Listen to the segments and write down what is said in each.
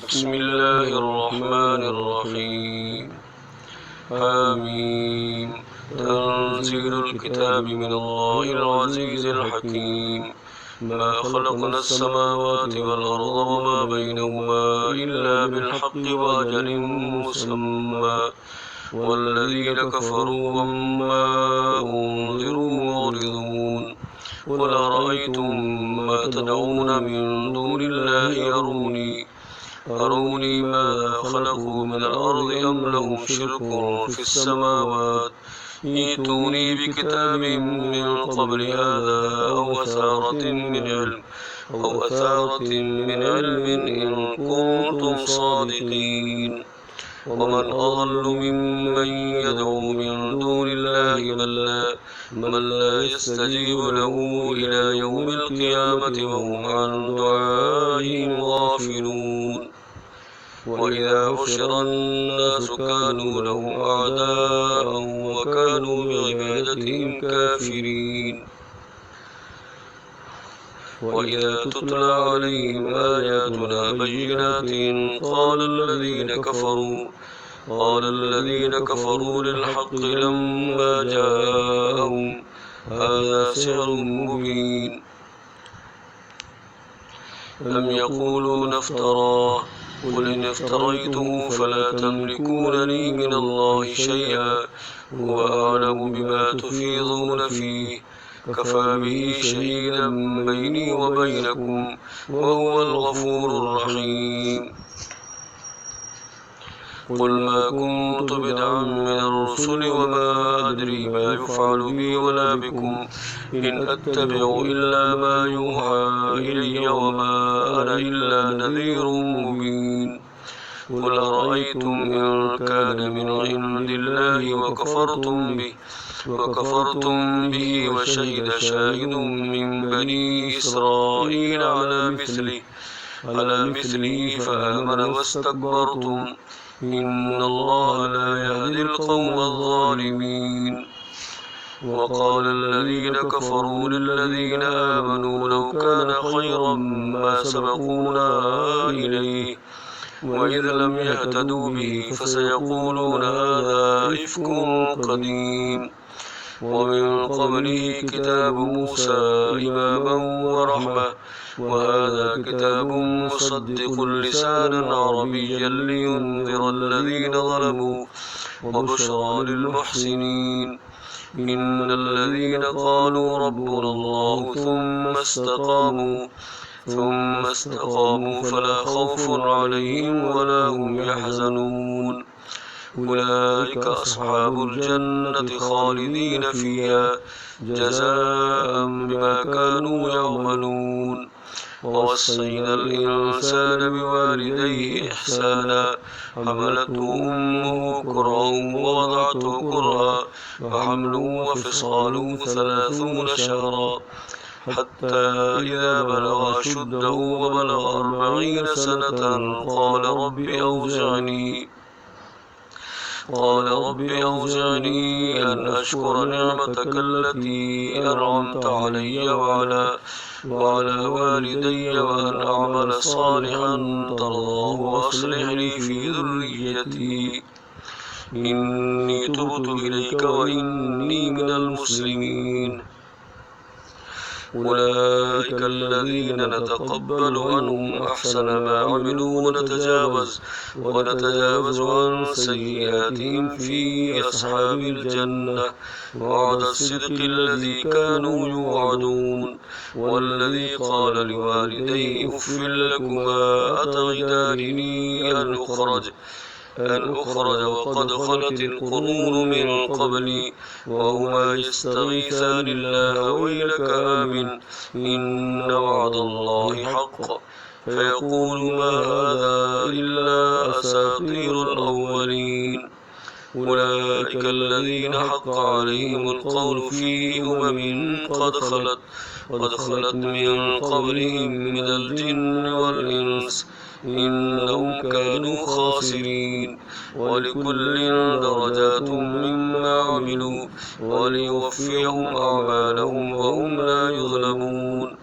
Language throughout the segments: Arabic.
بسم الله الرحمن الرحيم. حميم. تنزيل الكتاب من الله العزيز الحكيم. ما خلقنا السماوات والأرض وما بينهما إلا بالحق وأجل مسمى والذين كفروا عما أنذروا معرضون. قل أرأيتم ما تدعون من دون الله أروني ماذا خلقوا من الأرض أم لهم شرك في السماوات ائتوني بكتاب من قبل هذا أو أثارة من علم إن كنتم صادقين. ومن أضل ممن يدعو من دون الله من لا يستجيب له إلى يوم القيامة وهم عن دعائهم غافلون. وإذا حشر الناس كانوا لهم أعداء وكانوا بعبادتهم كافرين. وإذا تتلى عليهم آياتنا بينات قال الذين كفروا للحق لما جاءهم هذا سحر مبين. أم يقولون افتراه قل إن افتريته فلا تملكون لي من الله شيئا هو أعلم بما تفيضون فيه كفى به شهيدا بيني وبينكم وهو الغفور الرحيم. قل ما كنت بدعا من الرسل وما أدري ما يفعل بي ولا بكم إن أتبع إلا ما يوحى إلي وما أنا إلا نذير مبين. قل أرأيتم إن كان من عند الله وكفرتم به وشهد شاهد من بني إسرائيل على مثله فآمن واستكبرتم إن الله لا يهدي القوم الظالمين. وقال الذين كفروا للذين آمنوا لو كان خيرا ما سبقونا إليه وإذا لم يهتدوا به فسيقولون هذا إفك قديم. ومن قبله كتاب موسى إماما ورحمة وهذا كتاب مصدق لسانا عربيا لينذر الذين ظلموا وبشرى للمحسنين. إن الذين قالوا ربنا الله ثم استقاموا فلا خوف عليهم ولا هم يحزنون. أولئك أصحاب الجنة خالدين فيها جزاء بما كانوا يعملون. ووصينا الإنسان بوالديه إحسانا حملته أمه كرها ووضعته كرها وحمله وفصاله 30 شهرا حتى إذا بلغ أشده وبلغ 40 سنة قال رب أوزعني أن أشكر نعمتك التي أنعمت علي وعلى والدي وأن أعمل صالحا ترضاه وأصلح لي في ذريتي إني تبت إليك وإني من المسلمين. أولئك الذين نتقبل عنهم أحسن ما عملوا ونتجاوز عن سيئاتهم في أصحاب الجنة وعد الصدق الذي كانوا يوعدون. والذي قال لوالديه أف لكما أتعدانني أن أخرج وقد خلت القرون من قبلي وهما يستغيثان الله ويلك آمن إن وعد الله حق فيقول ما هذا إلا أساطير الأولين. أولئك الذين حق عليهم القول في قد خلت من قبلهم من الجن والإنس إنهم كانوا خاسرين. ولكل درجات مما عملوا وليوفيهم أعمالهم وهم لا يظلمون.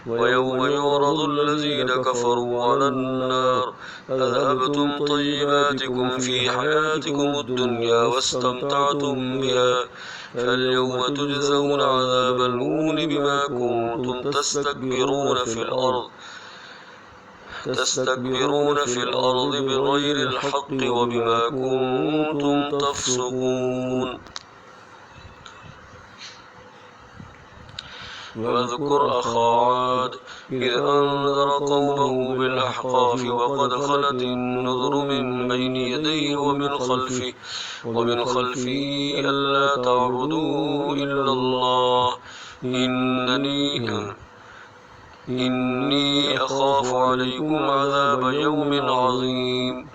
ويوم يعرض الذين كفروا على النار أذهبتم طيباتكم في حياتكم الدنيا واستمتعتم بها فاليوم تجزون عذاب الهون بما كنتم تستكبرون في الأرض بغير الحق وبما كنتم تفسقون. واذكر أخا عاد إذ أنذر قومه بالأحقاف وقد خلت النذر من بين يديه ومن خلفه ألا تعبدوا إلا الله إني أخاف عليكم عذاب يوم عظيم.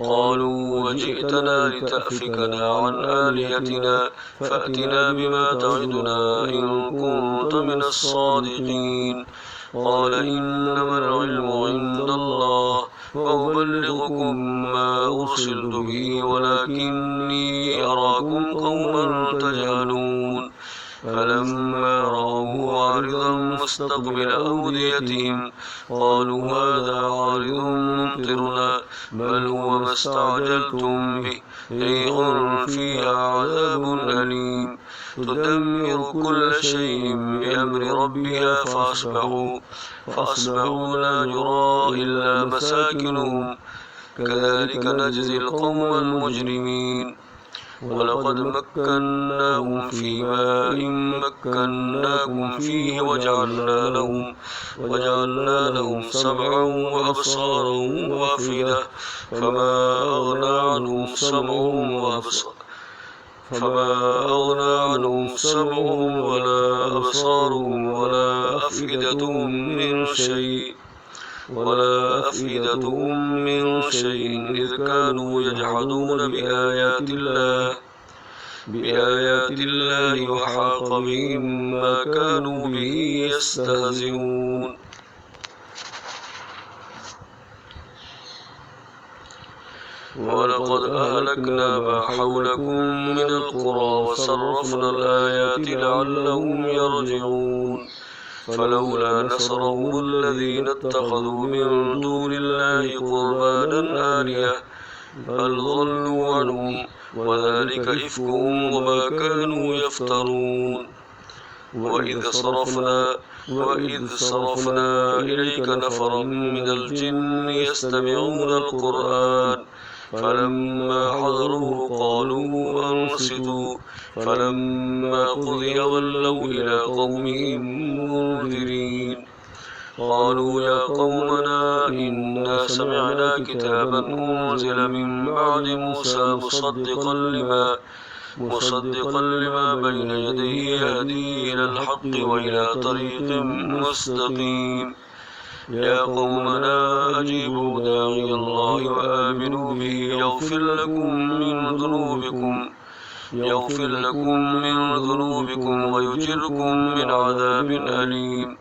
قالوا وجئتنا لتأفكنا عن آلهتنا فأتنا بما تعدنا إن كنت من الصادقين. قال إنما العلم عند الله وأبلغكم ما أرسلت به ولكني أراكم قوما تجهلون. فلما رأوه عارضا مستقبل أوديتهم قالوا هذا عارض ممطرنا بل هو ما استعجلتم به ريح فيها عذاب أليم تدمر كل شيء بأمر ربها فأصبحوا لا يرى إلا مساكنهم كذلك نجزي القوم المجرمين. ولقد مكناهم في ماء مكناكم فيه وجعلنا لهم سمعا وأبصارا وأفئدة فما أغنى عنهم سمعهم ولا أبصارهم ولا أفئدتهم من شيء إذ كانوا يجحدون بآيات الله وحاق بهم ما كانوا به يستهزئون. ولقد أهلكنا ما حولكم من القرى وصرفنا الآيات لعلهم يرجعون. فلولا نصرهم الذين اتخذوا من دون الله قربانا آلهة بل ضلوا عنهم وذلك إفكهم وما كانوا يفترون. وإذ صرفنا إليك نفرا من الجن يستمعون القرآن فلما حضروه قالوا أنصتوا فلما قضي ولوا إلى قومهم منذرين. قالوا يا قومنا إنا سمعنا كتابا أنزل من بعد موسى مصدقا لما بين يديه يهدي إلى الحق وإلى طريق مستقيم. يا قومنا أجيبوا داعي الله وآمنوا به يغفر لكم من ذنوبكم ويجركم من عذاب أليم.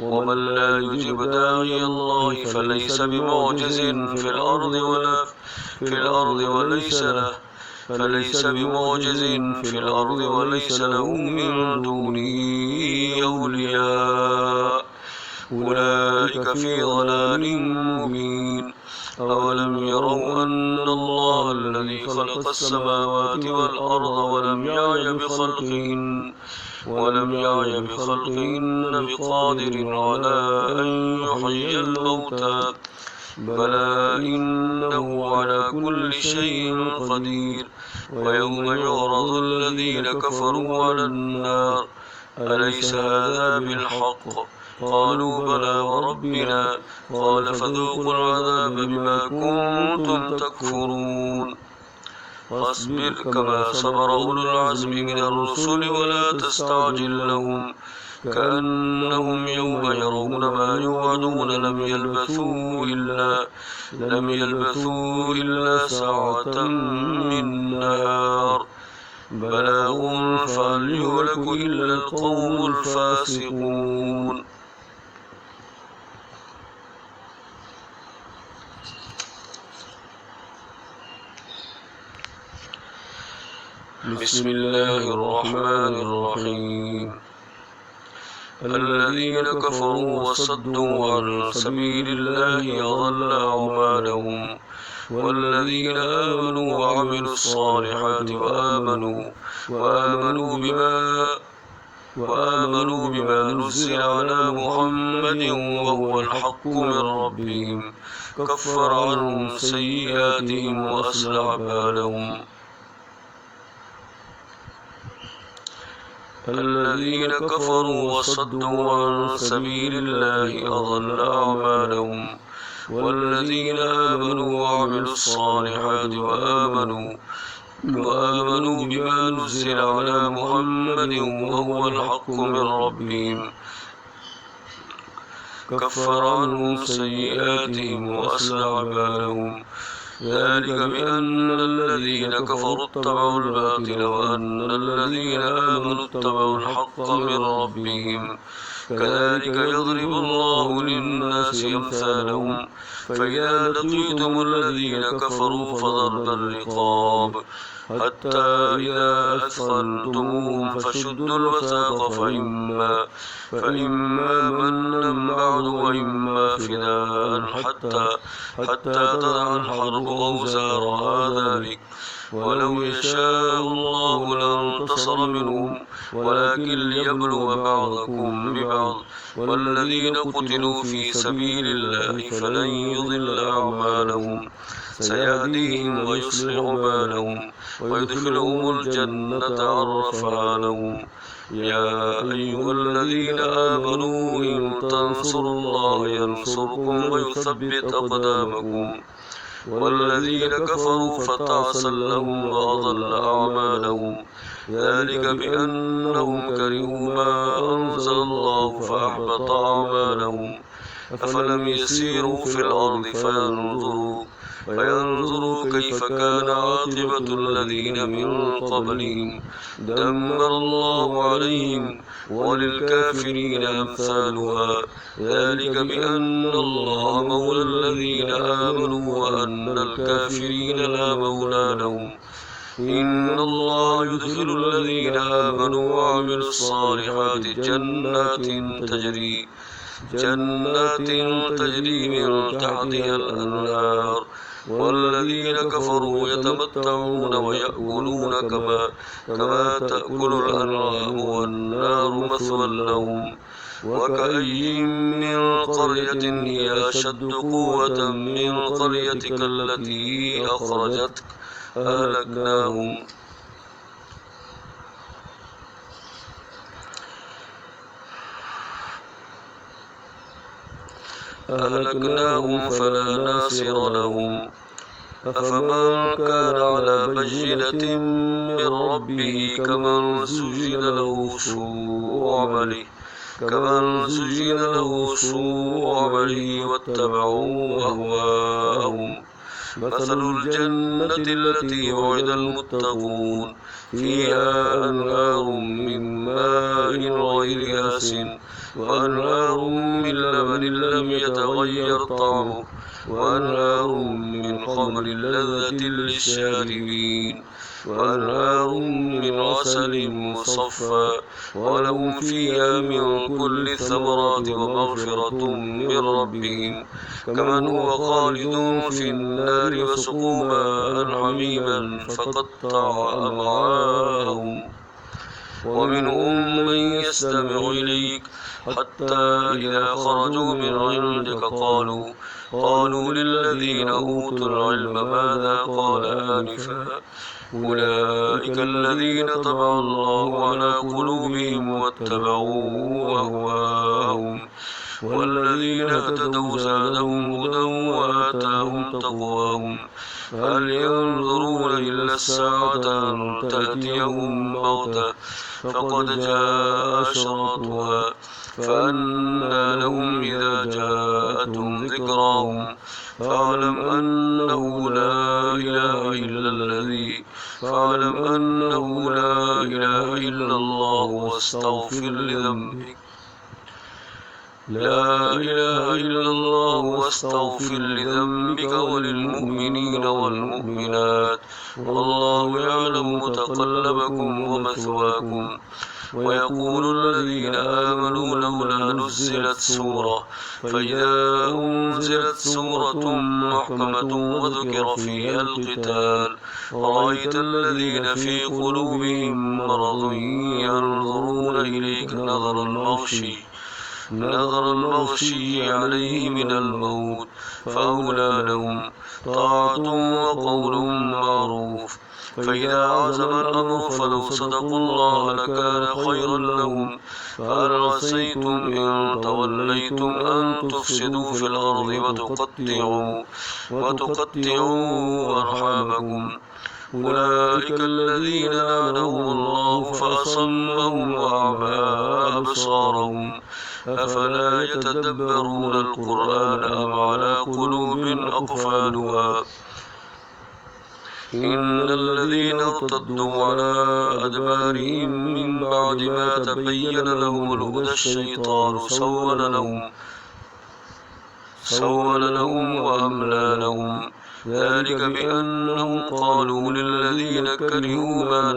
ومن لا يجب داعي الله فليس بمعجز في الأرض وليس له من دونه أولياء أولئك في ضلال مبين. أولم يروا أن الله الذي خلق السماوات والأرض ولم يعي بخلقهن بقادر على أن يحيي الموتى بلى إنه على كل شيء قدير. ويوم يعرض الذين كفروا على النار أليس هذا بالحق قالوا بلى وربنا قال فذوقوا العذاب بما كنتم تكفرون. فاصبر كما صبر أولو العزم من الرسل ولا تستعجل لهم كأنهم يوم يرون ما يوعدون لم يلبثوا إلا ساعة من نهار بلاغ فهل يهلك إلا القوم الفاسقون. بسم الله الرحمن الرحيم الذين كفروا وصدوا عن سبيل الله أضل أعمالهم والذين آمنوا وعملوا الصالحات وآمنوا بما نزل على محمد وهو الحق من ربهم كفر عنهم سيئاتهم وأصلح بالهم الذين كفروا وصدوا عن سبيل الله أضل أعمالهم والذين آمنوا وعملوا الصالحات وآمنوا بما نزل على محمد وهو الحق من ربهم كفر عنهم سيئاتهم وأصلح بالهم ذلك بأن الذين كفروا اتبعوا الباطل وأن الذين آمنوا اتبعوا الحق من ربهم كذلك يضرب الله للناس أمثالهم فإذا لقيتم الذين كفروا فضرب الرقاب حتى إذا أثخنتموهم فشدوا الوثاق فإما منا بعد وإما فداء حتى تضع الحرب أوزارها ذلك ولو يشاء الله لانتصر منهم ولكن ليبلو بعضكم ببعض والذين قتلوا في سبيل الله فلن يضل أعمالهم سيهديهم ويصلح بالهم ويدخلهم الجنة عرفها لهم يا أيها الذين آمنوا إن تنصروا الله ينصركم ويثبت أقدامكم والذين كفروا فتعسا لهم وأضل أعمالهم ذلك بأنهم كرهوا ما أنزل الله فأحبط أعمالهم أفلم يسيروا في الأرض فينظروا كيف كان عاقبة الذين من قبلهم دمر الله عليهم وللكافرين أمثالها ذلك بأن الله مولى الذين آمنوا وأن الكافرين لا مولى لهم إن الله يدخل الذين آمنوا وعملوا الصالحات جنات تجري من تحتها الأنهار والذين كفروا يتمتعون ويأكلون كما تأكل الأنعام والنار مثوى لهم وكأي من قرية هي أشد قوة من قريتك التي أخرجتك أهلكناهم فلا ناصر لهم أفمن كان على بينة من ربه كمن زين له سوء عمله واتبعوا أهواءهم مثل الجنة التي وعد المتقون فيها أنهار من ماء غير آسن وأنهار من لبن لم يتغير طعمه وأنهار من خمر لذة للشاربين وأنهار من عسل مصفى ولهم فيها من كل الثمرات ومغفرة من ربهم كمن هو خالد في النار وسقوا ماء حميما فقطع أمعاءهم ومنهم من يستمع إليك حتى إذا خرجوا من عندك قالوا للذين أوتوا العلم ماذا قال آنفا أولئك الذين طبع الله على قلوبهم واتبعوا أهواءهم والذين اهتدوا زادهم هدى وآتاهم تقواهم هل ينظرون إلا الساعة أن تأتيهم بغتة فقد جاء أشراطها فأنى لهم إذا جاءتهم ذكراهم فاعلم أنه لا إله إلا الله واستغفر لذنبك لا إله إلا الله واستغفر لذنبك وللمؤمنين والمؤمنات والله يعلم متقلبكم ومثواكم. ويقول الذين آمنوا لولا نزلت سورة فإذا أنزلت سورة محكمة وذكر فيها القتال رأيت الذين في قلوبهم مرض ينظرون إليك نظر المغشي عليه من الموت فأولى لهم طاعة وقول معروف. فإذا عزم الأمر فلو صدقوا الله لكان خيرا لهم. فهل عسيتم إن توليتم أن تفسدوا في الأرض وتقطعوا أرحامكم. أولئك الذين لعنهم الله فأصمهم وأعمى أبصارهم أفلا يتدبرون القرآن أم على قلوب أقفالها. إن الذين ارتدوا على أدبارهم من بعد ما تبين لهم الهدى الشيطان سول لهم وأملى لهم ذلك بأنهم قالوا للذين كرهوا ما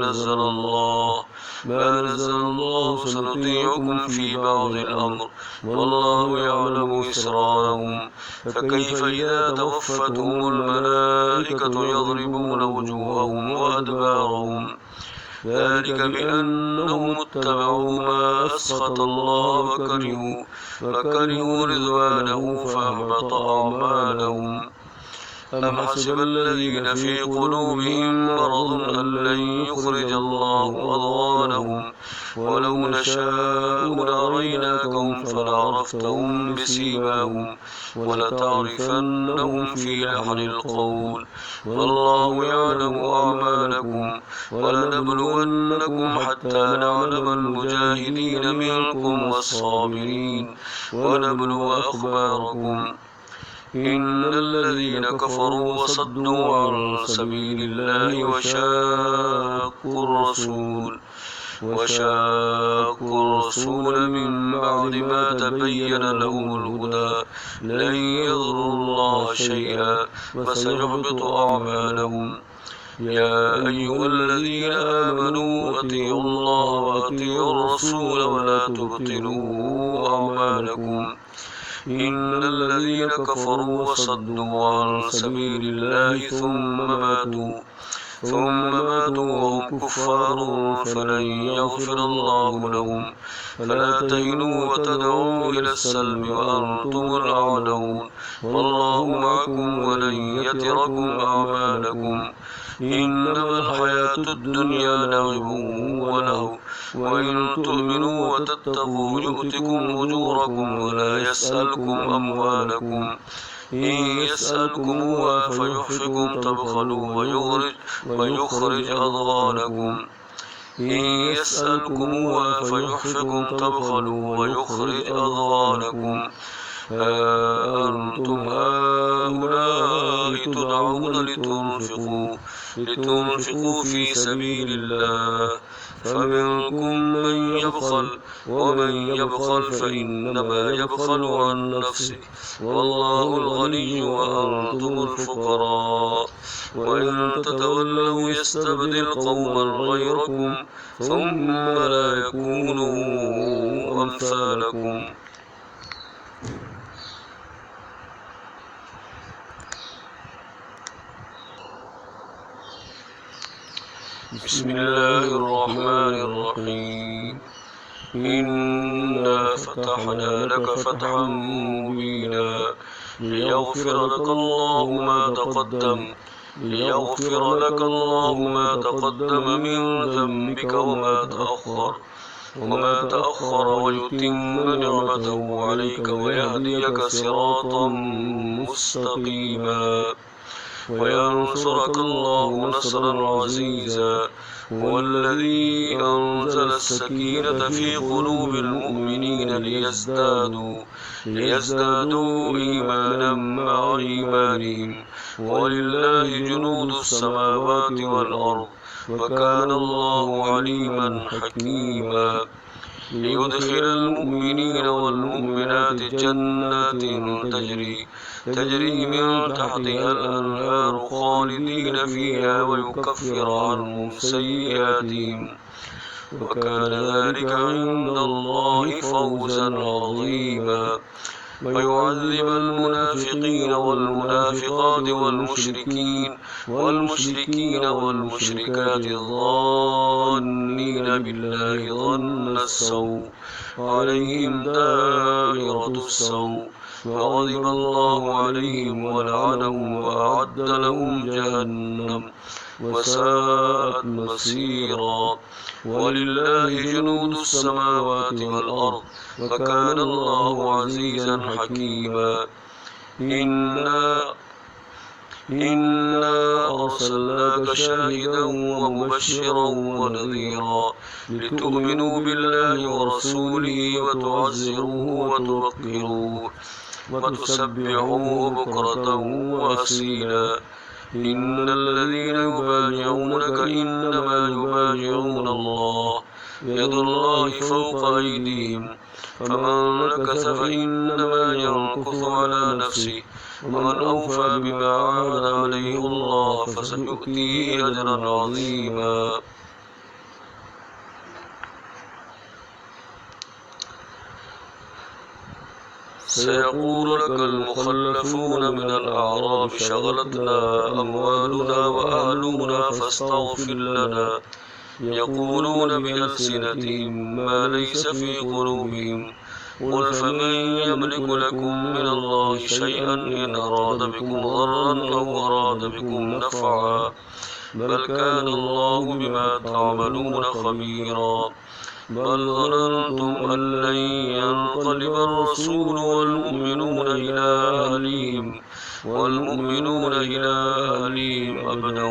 نزل الله سنطيعكم في بعض الأمر والله يعلم إسرارهم. فكيف إذا توفتهم الملائكة يضربون وجوههم وأدبارهم ذلك بأنهم اتبعوا ما أسخط الله وكرهوا رضوانه فأحبط أعمالهم. أم حسب الذين في قلوبهم مرض أن لن يخرج الله أضغانهم ولو نشاء لأريناكهم فلعرفتهم بسيماهم ولتعرفنهم في لحن القول والله يعلم أعمالكم. ولنبلونكم حتى نعلم المجاهدين منكم والصابرين ونبلو أخباركم. إن الذين كفروا وصدوا عن سبيل الله وشاقوا الرسول من بعد ما تبين لهم الهدى لن يضروا الله شيئا وسيحبط أعمالهم. يا أيها الذين آمنوا أطيعوا الله وأطيعوا الرسول ولا تبطلوا أعمالكم. إن الذين كفروا وصدوا عن سبيل الله ثم ماتوا وهم كفار فلن يغفر الله لهم. فلا تهنوا وتدعوا إلى السلم وأنتم الأعلون والله معكم ولن يتركم أعمالكم. إنما الحياة الدنيا لعب ولهو وإن تؤمنوا وتتقوا يؤتكم أجوركم ولا يسألكم أموالكم. إن يسألكموها فيحفكم تبخلوا ويخرج أضغانكم. أنتم هؤلاء تدعون لتنفقوا في سبيل الله فمنكم من يبخل ومن يبخل فإنما يبخل عن نفسه والله الغني وأنتم الفقراء. وإن تتولوا يستبدل قوما غيركم ثم لا يكونوا أمثالكم. بسم الله الرحمن الرحيم. إنا فتحنا لك فتحا مبينا ليغفر لك الله ما تقدم من ذنبك وما تأخر ويتم نعمته عليك ويهديك صراطا مستقيما وينصرك الله نصرا عزيزا. هو الذي أنزل السكينة في قلوب المؤمنين ليزدادوا إيمانا مع إيمانهم ولله جنود السماوات والأرض وكان الله عليما حكيما. ليدخل المؤمنين والمؤمنات جنات تجري من تحتها الأنهار خالدين فيها ويكفر عنهم سيئاتهم وكان ذلك عند الله فوزا عظيما ويعذب المنافقين والمنافقات والمشركين والمشركات الظانين بالله ظن السوء عليهم دائرة السوء وغضب الله عليهم ولعنهم وأعد لهم جهنم وساءت مصيرا ولله جنود السماوات والأرض وكان الله عزيزا حكيما إنا أرسلناك شاهدا ومبشرا ونذيرا لتؤمنوا بالله ورسوله وتعزروه وتوقروه وتسبحوه بكرة وأصيلا إن الذين يبايعونك إنما يبايعون الله يد الله فوق أيديهم فمن نكث فإنما ينكث على نفسه ومن أوفى بما عاهد عليه الله فسيؤتيه أجرا عظيما سيقول لك المخلفون من الأعراب شغلتنا أموالنا وأهلنا فاستغفر لنا يقولون بألسنتهم ما ليس في قلوبهم قل فمن يملك لكم من الله شيئا إن أراد بكم ضرا أو أراد بكم نفعا بل كان الله بما تعملون خبيرا بل ظننتم أن لن ينقلب الرسول والمؤمنون إلى أهليهم أبدا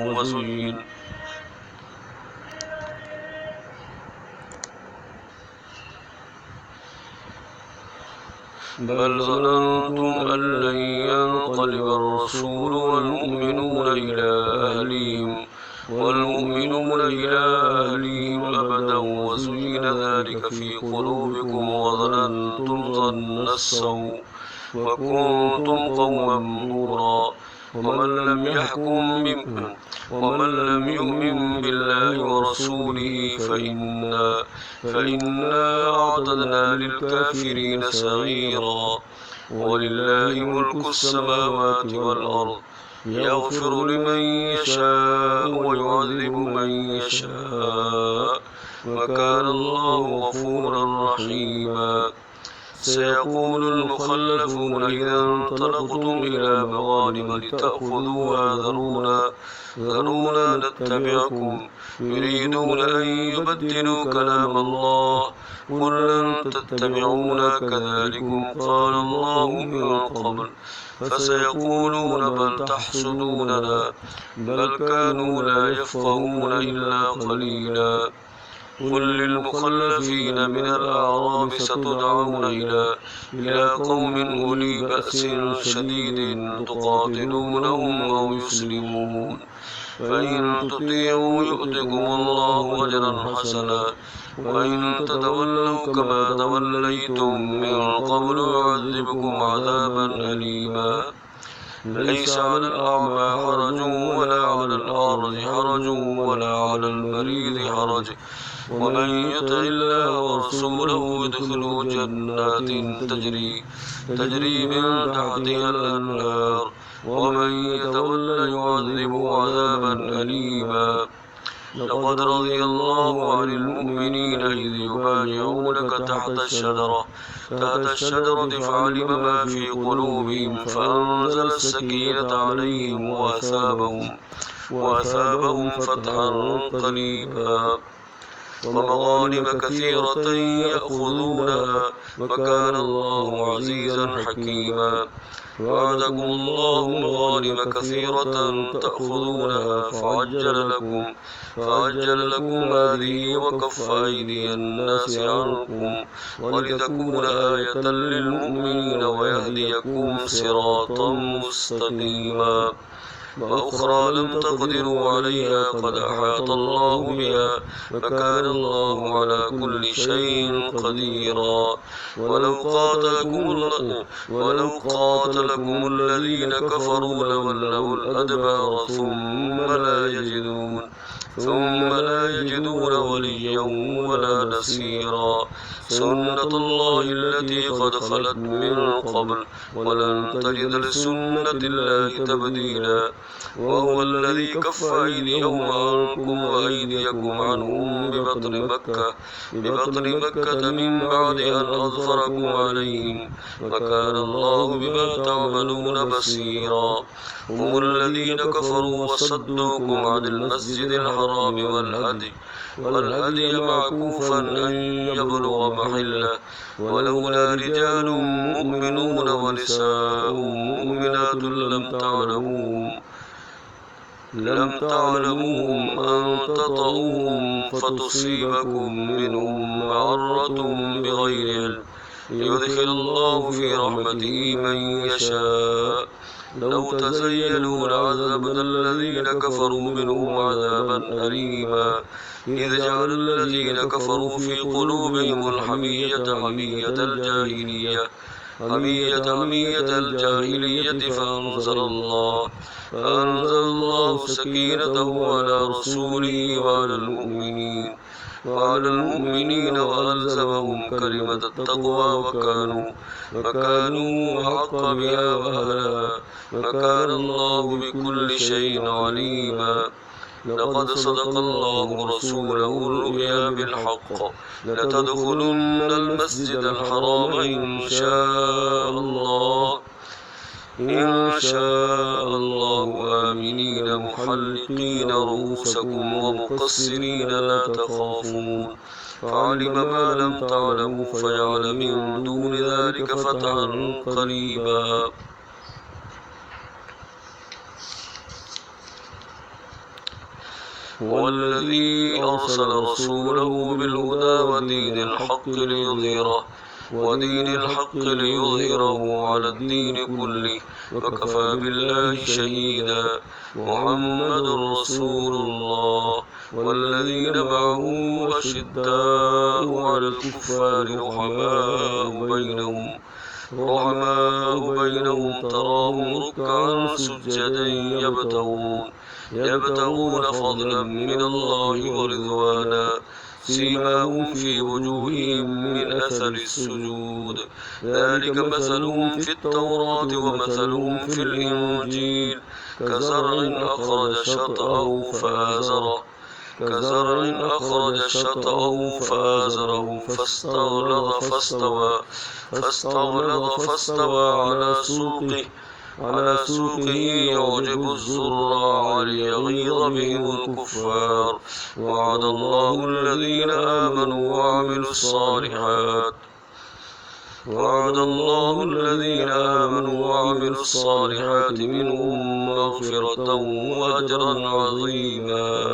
بل ظننتم أن لن ينقلب الرسول والمؤمنون إلى أهليهم أبدا وزين ذلك في قلوبكم وظننتم ظن السوء وكنتم قوما بورا ومن لم يؤمن بالله ورسوله فإنا أعتدنا للكافرين سعيرا ولله ملك السماوات والأرض يغفر لمن يشاء ويعذب من يشاء وكان الله غفورا رحيما سيقول المخلفون إذا انطلقتم إلى مغانم لتأخذوها ذرونا نتبعكم يريدون أن يبدلوا كلام الله قل لن تتبعونا كذلكم قال الله من قبل فسيقولون بل تحسدوننا بل كانوا لا يفقهون إلا قليلا قل للمخلفين من الأعراب ستدعون إلى قوم أولي بأس شديد تقاتلونهم أو يسلمون فإن تطيعوا يؤتكم الله أجرا حسنا وإن تتولوا كما توليتم من قبل يعذبكم عذابا أليما ليس على الأعمى حرج ولا على الأعرج حرج ولا على المريض حرج ومن يطع الله ورسوله يدخله جنات تجري من تحتها الأنهار ومن يتولى يعذبه عذابا أليما لقد رضي الله عن المؤمنين إذ يبايعونك تحت الشجرة فعلم ما في قلوبهم فأنزل السكينة عليهم وأثابهم فتحا قريبا ومغانم كثيرة يأخذونها وكان الله عزيزا حكيما وعدكم الله مغانم كثيرة تأخذونها فعجل لكم هذه وكف أيدي الناس عنكم ولتكون آية للمؤمنين ويهديكم صراطا مستقيما وأخرى لم تقدروا عليها قد أحاط الله بها وكان الله على كل شيء قديرا. ولو قاتلكم الذين كفروا لولوا الأدبار ثم لا يجدون وليا ولا نصيرا. سنة الله التي قد خلت من قبل ولن تجد لسنة الله تبديلا. وهو الذي كف أيديهم عنكم وأيديكم عنهم ببطن مكة من بعد أن أظفركم عليهم وكان الله بما تعملون بصيرا. هم الذين كفروا وصدوكم عن المسجد الحرام والهدي معكوفا أن يبلغ محله ولولا رجال مؤمنون ونساء مؤمنات لم تعلموهم أن تطؤوهم فتصيبكم منهم معرة بغير علم يدخل الله في رحمته من يشاء. لو تزيلوا لعذبنا الذين كفروا منهم عذابا أليما. إذ جعل الذين كفروا في قلوبهم الحمية حمية الجاهلية فأنزل الله سكينته على رسوله وعلى المؤمنين وألزمهم كلمة التقوى وكانوا أحق بها وأهلها وكان الله بكل شيء عليما. لقد صدق الله رسوله الرؤيا بالحق لتدخلن المسجد الحرام إن شاء الله آمنين محلقين رؤوسكم ومقصرين لا تخافون فعلم ما لم تعلموا فجعل من دون ذلك فتحا قريبا. هو الذي أرسل رسوله بالهدى ودين الحق ليظهره على الدين كله وكفى بالله شهيدا. محمد رسول الله والذين معه أشداء على الكفار رحماء بينهم تراهم ركعا سجدا يبتغون فضلا من الله ورضوانا سيماهم في وجوههم من أثر السجود ذلك مثلهم في التوراة ومثلهم في الإنجيل كزرع أخرج شطأه فآزره فاستغلظ على سوقه يعجب الزراع ليغيظ بهم الكفار. وعد الله الذين آمنوا وعملوا الصالحات منهم مغفرة وأجرا عظيما.